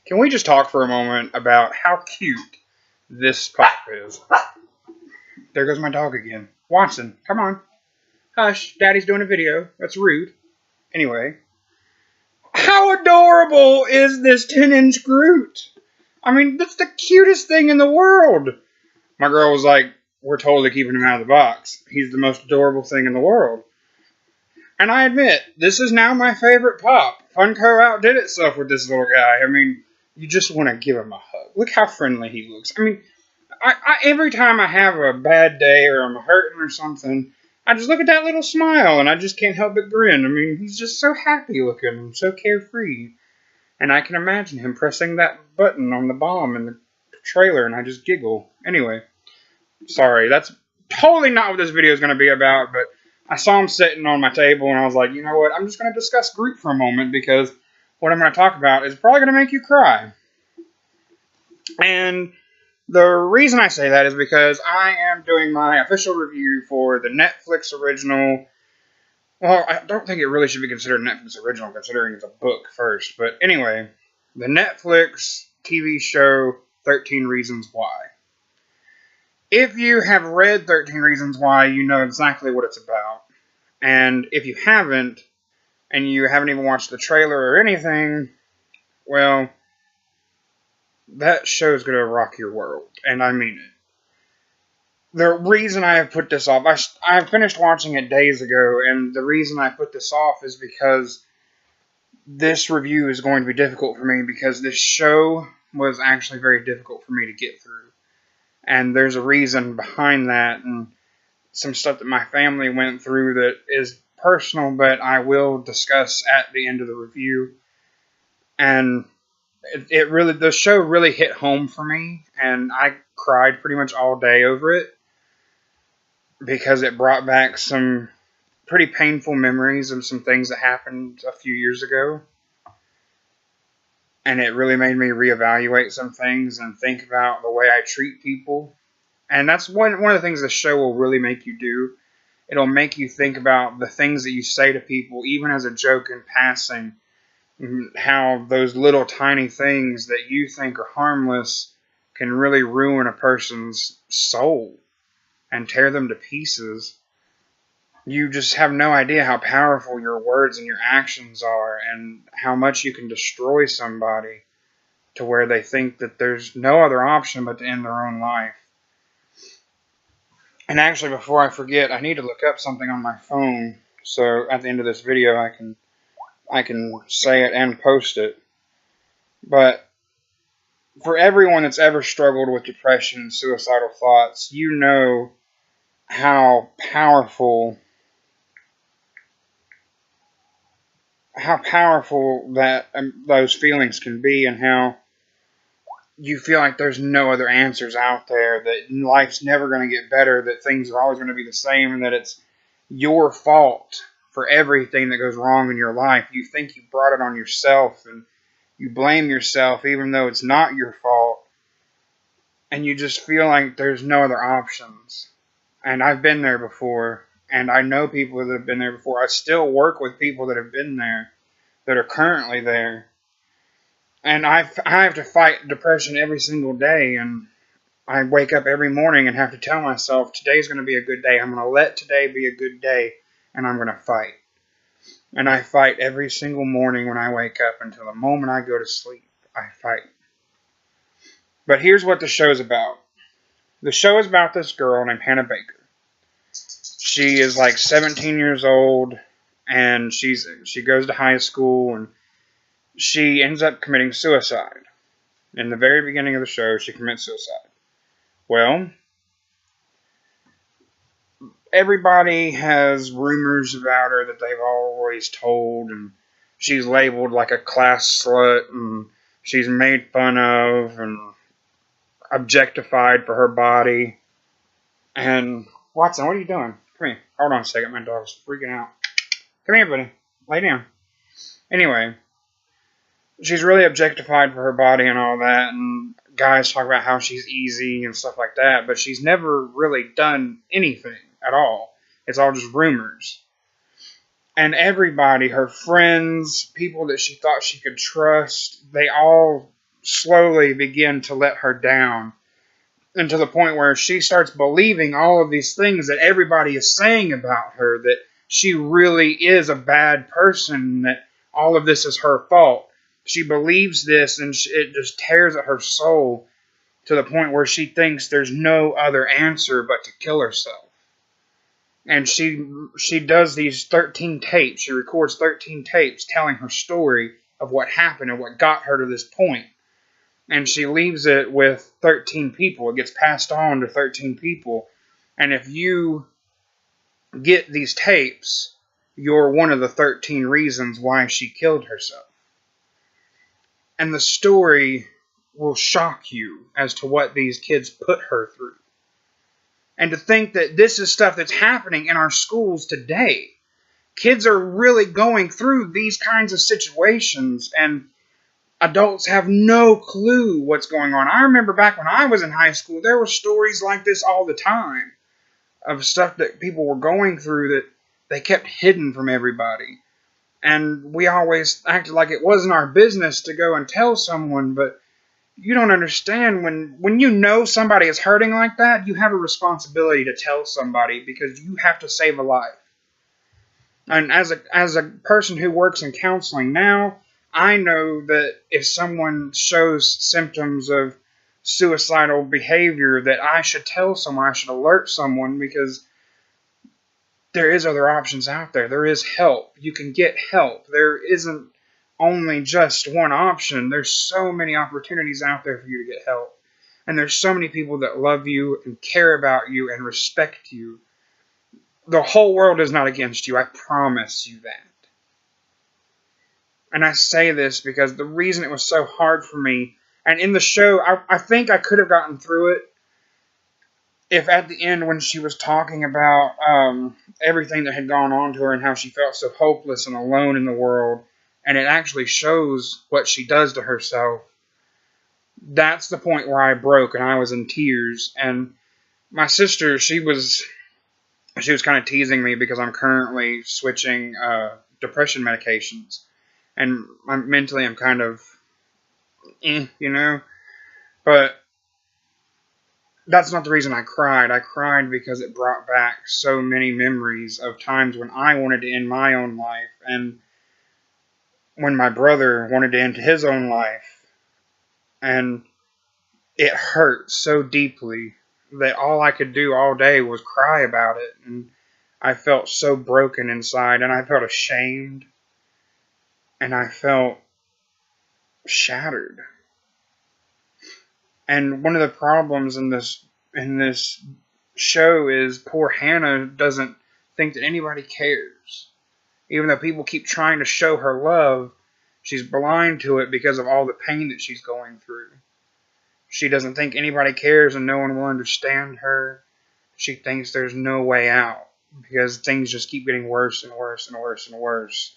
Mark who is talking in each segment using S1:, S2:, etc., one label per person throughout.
S1: Can we just talk for a moment about how cute this pup is? There goes my dog again. Watson, come on. Hush, Daddy's doing a video. That's rude. Anyway, how adorable is this 10-inch Groot? I mean, that's the cutest thing in the world. My girl was like, we're totally keeping him out of the box. He's the most adorable thing in the world. And I admit, this is now my favorite pup. Funko outdid itself with this little guy. I mean, you just want to give him a hug. Look how friendly he looks. I mean, every time I have a bad day or I'm hurting or something, I just look at that little smile and I just can't help but grin. I mean, he's just so happy looking and so carefree. And I can imagine him pressing that button on the bomb in the trailer and I just giggle. Anyway, sorry, that's totally not what this video is going to be about, but I saw him sitting on my table and I was like, you know what, I'm just going to discuss Groot for a moment because what I'm going to talk about is probably going to make you cry. And the reason I say that is because I am doing my official review for the Netflix original. Well, I don't think it really should be considered Netflix original considering it's a book first. But anyway, the Netflix TV show 13 Reasons Why. If you have read 13 Reasons Why, you know exactly what it's about. And if you haven't, and you haven't even watched the trailer or anything, well, that show's going to rock your world. And I mean it. The reason I have put this off, I finished watching it days ago, and the reason I put this off is because this review is going to be difficult for me because this show was actually very difficult for me to get through. And there's a reason behind that, and some stuff that my family went through that is personal, but I will discuss at the end of the review. And the show really hit home for me, and I cried pretty much all day over it because it brought back some pretty painful memories of some things that happened a few years ago. And it really made me reevaluate some things and think about the way I treat people. And that's one of the things the show will really make you do. It'll make you think about the things that you say to people, even as a joke in passing. How those little tiny things that you think are harmless can really ruin a person's soul and tear them to pieces. You just have no idea how powerful your words and your actions are and how much you can destroy somebody to where they think that there's no other option but to end their own life. And actually, before I forget, I need to look up something on my phone so at the end of this video I can say it and post it. But for everyone that's ever struggled with depression and suicidal thoughts, you know how powerful that those feelings can be, and how you feel like there's no other answers out there, that life's never going to get better, that things are always going to be the same, and that it's your fault for everything that goes wrong in your life. You think you brought it on yourself, and you blame yourself even though it's not your fault, and you just feel like there's no other options. And I've been there before, and I know people that have been there before. I still work with people that have been there, that are currently there. And I have to fight depression every single day, and I wake up every morning and have to tell myself, today's going to be a good day. I'm going to let today be a good day, and I'm going to fight. And I fight every single morning when I wake up until the moment I go to sleep. I fight. But here's what the show's about. The show is about this girl named Hannah Baker. She is like 17 years old, and she goes to high school, and she ends up committing suicide. In the very beginning of the show, she commits suicide. Well, everybody has rumors about her that they've always told, and she's labeled like a class slut, and she's made fun of and objectified for her body. And Watson, what are you doing? Come here. Hold on a second. My dog's freaking out. Come here, buddy. Lay down. Anyway, she's really objectified for her body and all that, and guys talk about how she's easy and stuff like that, but she's never really done anything at all. It's all just rumors. And everybody, her friends, people that she thought she could trust, they all slowly begin to let her down. And to the point where she starts believing all of these things that everybody is saying about her, that she really is a bad person, that all of this is her fault. She believes this, and it just tears at her soul to the point where she thinks there's no other answer but to kill herself. And she does these 13 tapes. She records 13 tapes telling her story of what happened and what got her to this point. And she leaves it with 13 people. It gets passed on to 13 people. And if you get these tapes, you're one of the 13 reasons why she killed herself. And the story will shock you as to what these kids put her through. And to think that this is stuff that's happening in our schools today. Kids are really going through these kinds of situations, and adults have no clue what's going on. I remember back when I was in high school, there were stories like this all the time of stuff that people were going through that they kept hidden from everybody. And we always acted like it wasn't our business to go and tell someone, but you don't understand when you know somebody is hurting like that, you have a responsibility to tell somebody because you have to save a life. And as a person who works in counseling now, I know that if someone shows symptoms of suicidal behavior, that I should tell someone, I should alert someone, because there is other options out there. There is help. You can get help. There isn't only just one option. There's so many opportunities out there for you to get help. And there's so many people that love you and care about you and respect you. The whole world is not against you. I promise you that. And I say this because the reason it was so hard for me, and in the show, I think I could have gotten through it if at the end when she was talking about everything that had gone on to her and how she felt so hopeless and alone in the world, and it actually shows what she does to herself, that's the point where I broke and I was in tears. And my sister, she was kind of teasing me because I'm currently switching depression medications. And mentally I'm kind of, But that's not the reason I cried. I cried because it brought back so many memories of times when I wanted to end my own life, and when my brother wanted to end his own life. And it hurt so deeply that all I could do all day was cry about it. And I felt so broken inside, and I felt ashamed, and I felt shattered. And one of the problems in this show is poor Hannah doesn't think that anybody cares. Even though people keep trying to show her love, she's blind to it because of all the pain that she's going through. She doesn't think anybody cares and no one will understand her. She thinks there's no way out because things just keep getting worse and worse and worse and worse.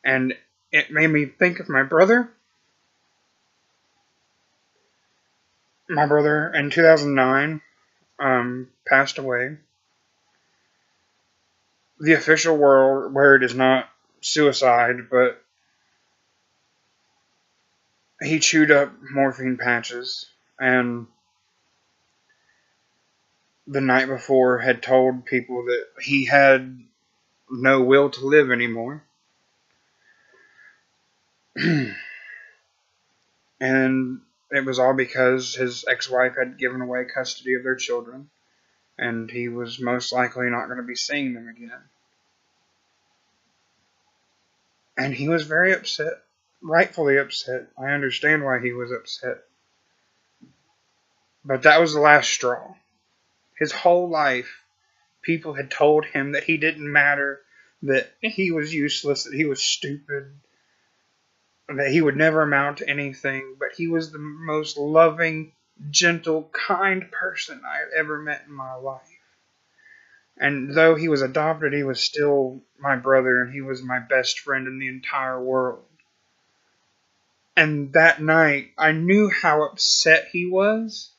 S1: And it made me think of my brother. My brother in 2009 passed away. The official word is not suicide, but he chewed up morphine patches, and the night before had told people that he had no will to live anymore. And it was all because his ex-wife had given away custody of their children, and he was most likely not going to be seeing them again. And he was very upset, rightfully upset. I understand why he was upset. But that was the last straw. His whole life, people had told him that he didn't matter, that he was useless, that he was stupid, that he would never amount to anything. But he was the most loving, gentle, kind person I had ever met in my life. And though he was adopted, he was still my brother, and he was my best friend in the entire world. And that night, I knew how upset he was,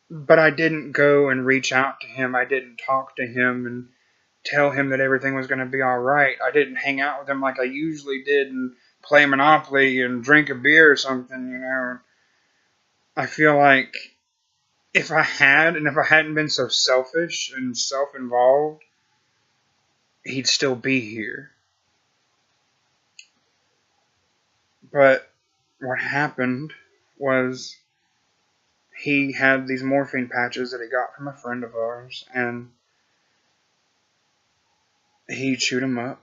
S1: but I didn't go and reach out to him. I didn't talk to him and tell him that everything was going to be all right. I didn't hang out with him like I usually did and play Monopoly and drink a beer or something, you know. I feel like if I hadn't been so selfish and self-involved, he'd still be here. But what happened was he had these morphine patches that he got from a friend of ours, and he chewed them up,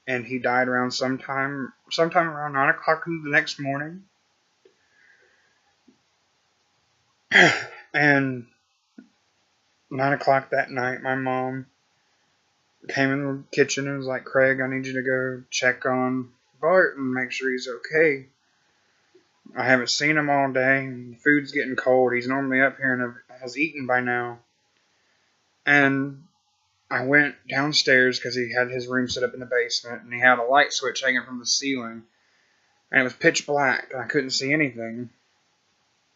S1: and he died around sometime around 9 o'clock the next morning. And 9 o'clock that night, my mom came in the kitchen and was like, Craig, I need you to go check on Bart and make sure he's okay. I haven't seen him all day, and the food's getting cold. He's normally up here and has eaten by now. And I went downstairs because he had his room set up in the basement, and he had a light switch hanging from the ceiling. And it was pitch black, and I couldn't see anything.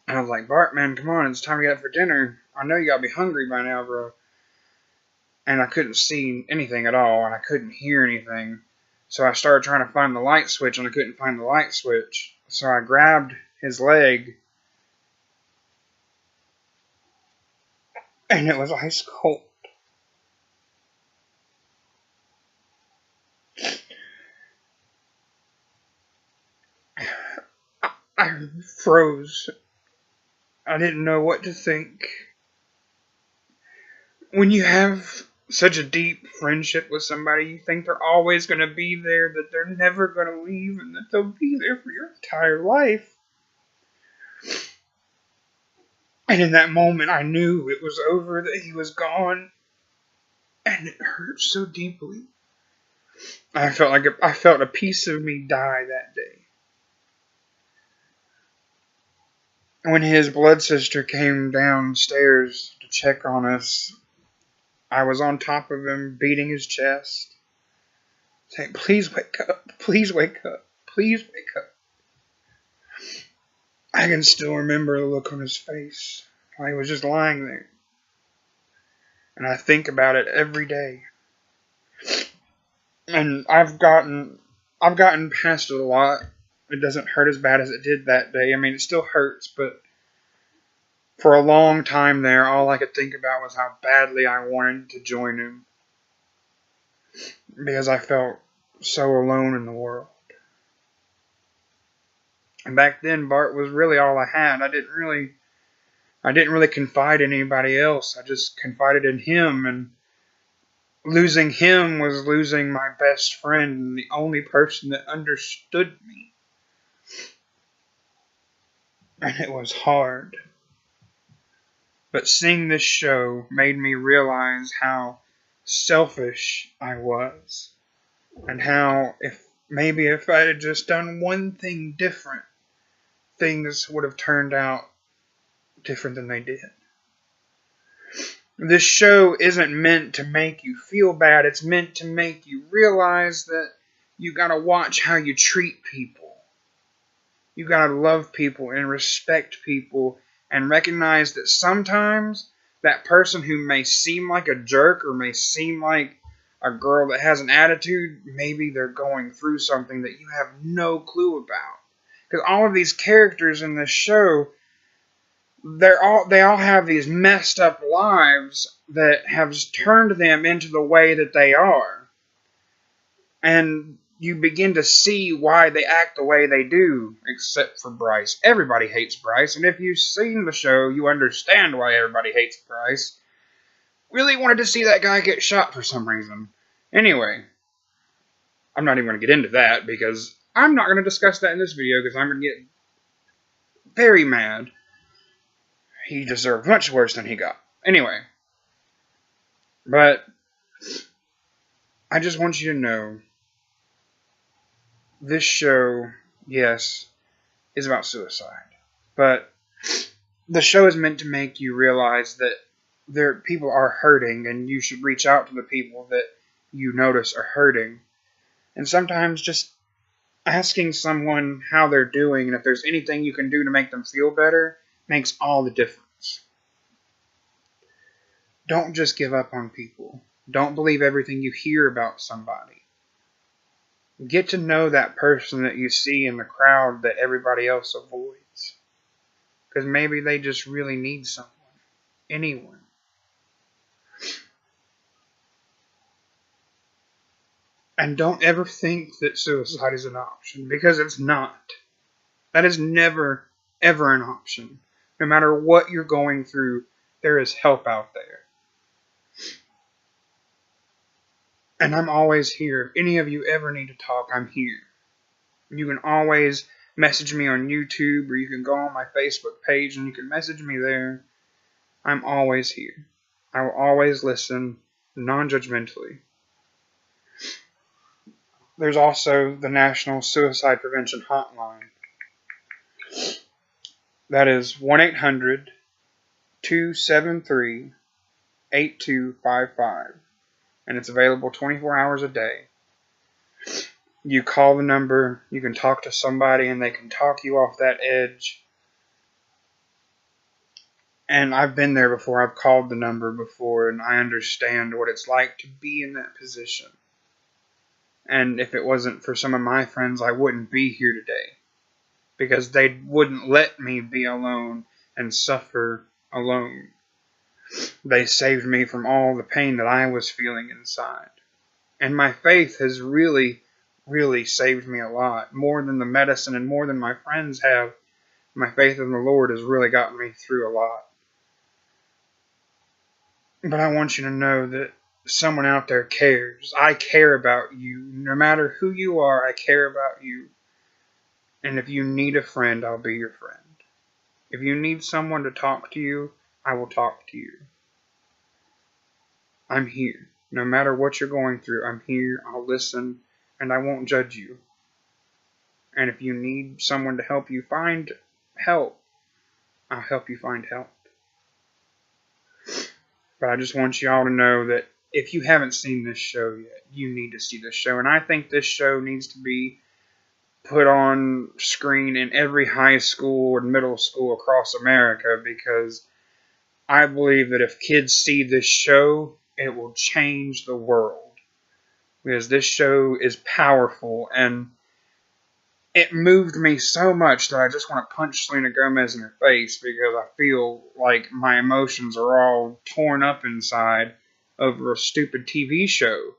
S1: And I was like, Bart, man, come on, it's time to get up for dinner. I know you gotta be hungry by now, bro. And I couldn't see anything at all, and I couldn't hear anything. So I started trying to find the light switch, and I couldn't find the light switch. So I grabbed his leg, and it was ice cold. I froze. I didn't know what to think. When you have such a deep friendship with somebody, you think they're always going to be there, that they're never going to leave, and that they'll be there for your entire life. And in that moment, I knew it was over, that he was gone, and it hurt so deeply. I felt a piece of me die that day. When his blood sister came downstairs to check on us, I was on top of him, beating his chest, saying, please wake up, please wake up, please wake up. I can still remember the look on his face while he was just lying there. And I think about it every day. And I've gotten past it a lot. It doesn't hurt as bad as it did that day. I mean, it still hurts, but for a long time there, all I could think about was how badly I wanted to join him. Because I felt so alone in the world. And back then, Bart was really all I had. I didn't really confide in anybody else. I just confided in him, and losing him was losing my best friend and the only person that understood me. And it was hard. But seeing this show made me realize how selfish I was. And how if I had just done one thing different, things would have turned out different than they did. This show isn't meant to make you feel bad. It's meant to make you realize that you gotta watch how you treat people. You gotta love people and respect people and recognize that sometimes that person who may seem like a jerk or may seem like a girl that has an attitude, maybe they're going through something that you have no clue about. Because all of these characters in this show, they all have these messed up lives that have turned them into the way that they are. And you begin to see why they act the way they do, except for Bryce. Everybody hates Bryce, and if you've seen the show, you understand why everybody hates Bryce. Really wanted to see that guy get shot for some reason. Anyway, I'm not even going to get into that, because I'm not going to discuss that in this video, because I'm going to get very mad. He deserved much worse than he got. Anyway, but I just want you to know, this show, yes, is about suicide. But the show is meant to make you realize that people are hurting, and you should reach out to the people that you notice are hurting. And sometimes just asking someone how they're doing, and if there's anything you can do to make them feel better, makes all the difference. Don't just give up on people. Don't believe everything you hear about somebody. Get to know that person that you see in the crowd that everybody else avoids. Because maybe they just really need someone. Anyone. And don't ever think that suicide is an option, because it's not. That is never, ever an option. No matter what you're going through, there is help out there. And I'm always here. If any of you ever need to talk, I'm here. You can always message me on YouTube, or you can go on my Facebook page and you can message me there. I'm always here. I will always listen non-judgmentally. There's also the National Suicide Prevention Hotline. That is 1-800-273-8255. And it's available 24 hours a day. You call the number, you can talk to somebody, and they can talk you off that edge. And I've been there before. I've called the number before, and I understand what it's like to be in that position. And if it wasn't for some of my friends, I wouldn't be here today. Because they wouldn't let me be alone and suffer alone. They saved me from all the pain that I was feeling inside. And my faith has really, really saved me a lot. More than the medicine and more than my friends have. My faith in the Lord has really gotten me through a lot. But I want you to know that someone out there cares. I care about you. No matter who you are, I care about you. And if you need a friend, I'll be your friend. If you need someone to talk to you, I will talk to you. I'm here. No matter what you're going through, I'm here. I'll listen, and I won't judge you. And if you need someone to help you find help, I'll help you find help. But I just want you all to know that if you haven't seen this show yet, you need to see this show. And I think this show needs to be put on screen in every high school or middle school across America, because I believe that if kids see this show, it will change the world. Because this show is powerful, and it moved me so much that I just want to punch Selena Gomez in her face, because I feel like my emotions are all torn up inside over a stupid TV show.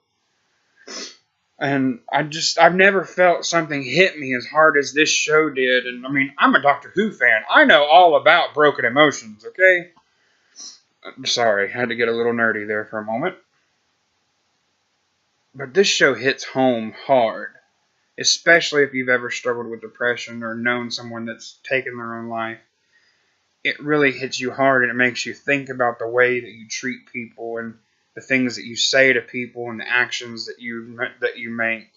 S1: And I've never felt something hit me as hard as this show did. And I mean, I'm a Doctor Who fan. I know all about broken emotions, okay? I'm sorry, I had to get a little nerdy there for a moment. But this show hits home hard. Especially if you've ever struggled with depression or known someone that's taken their own life. It really hits you hard, and it makes you think about the way that you treat people and the things that you say to people and the actions that you make.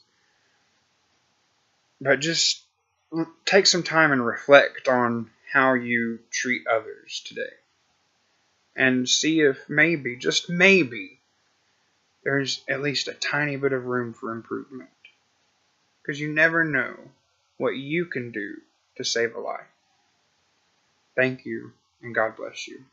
S1: But just take some time and reflect on how you treat others today. And see if maybe, just maybe, there's at least a tiny bit of room for improvement. Because you never know what you can do to save a life. Thank you, and God bless you.